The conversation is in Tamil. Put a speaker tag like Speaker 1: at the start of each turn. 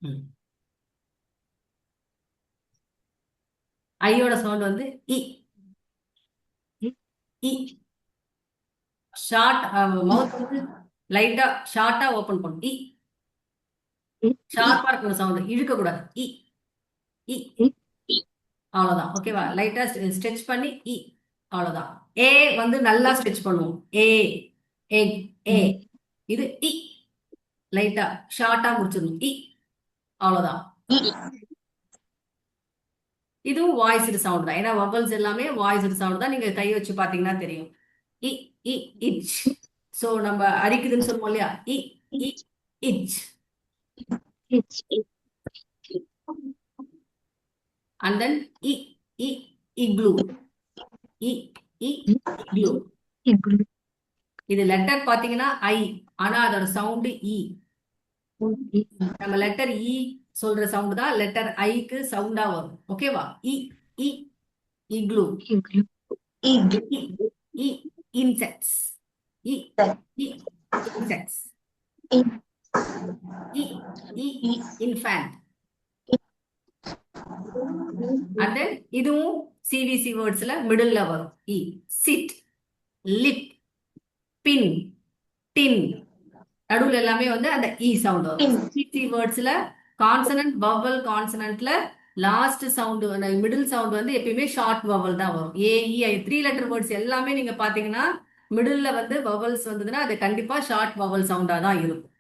Speaker 1: ம். ஐயோட சவுண்ட் வந்து இ. இ. ஷார்ட் மவுத் வந்து லைட்டா ஷார்ட்டா ஓபன் பண்ணும். இ. ஷார்ப்பா இருக்கணும் சவுண்ட், இழுக்க கூடாது. இ. இ. அவ்வளவுதான். ஓகேவா? லைட்டா ஸ்ட்ரெச் பண்ணி இ. அவ்வளவுதான். ஏ வந்து நல்லா ஸ்ட்ரெச் பண்ணுவோம். ஏ. எக். ஏ. இது இ. லைட்டா ஷார்ட்டா முடிச்சிடணும். இ. அவ்வளவுதான். இதுவும் வாய்ஸ்டு சவுண்ட் தான். ஏன்னா வவல்ஸ் எல்லாமே வாய்ஸ்டு சவுண்ட் தான். நீங்க கை வச்சு பாத்தீங்கன்னா தெரியும். இ. இ. இச். சோ நம்ம அரிக்குதுன்னு சொல்லுவோம் இல்லையா? இ. இ. இச். And then E. I. Igloo. I. I. Igloo. இது லெட்டர் பாத்தீங்கன்னா ஐ, ஆனா அதோட சவுண்ட் இ. நம்ம லெட்டர் இ சொல்ற சவுண்ட் தான் லெட்டர் ஐக்கு சவுண்டா வரும். ஓகேவா? I. I. Igloo. I. I. Insects. I. I. Insects. I. I. Infant. And then இதுவும் சிவிசி வேர்ட்ஸ்ல மிடில்ல வரும். I. Sit. Lip. Pin. Tin. நடுவுல எல்லாமே வந்து அந்த இ சவுண்ட் வரும். சிவிசி வேர்ட்ஸ்ல கான்சனன்ட் வவல் கான்சனன்ட்ல லாஸ்ட் சவுண்ட் அந்த மிடில் சவுண்ட் வந்து எப்பயுமே ஷார்ட் வவல் தான் வரும். ஏஇஐ 3 லெட்டர் வேர்ட்ஸ் எல்லாமே நீங்க பாத்தீங்கன்னா மிடில்ல வந்து வவல்ஸ் வந்ததுன்னா அது கண்டிப்பா ஷார்ட் வவல் சவுண்டா தான் இருக்கும்.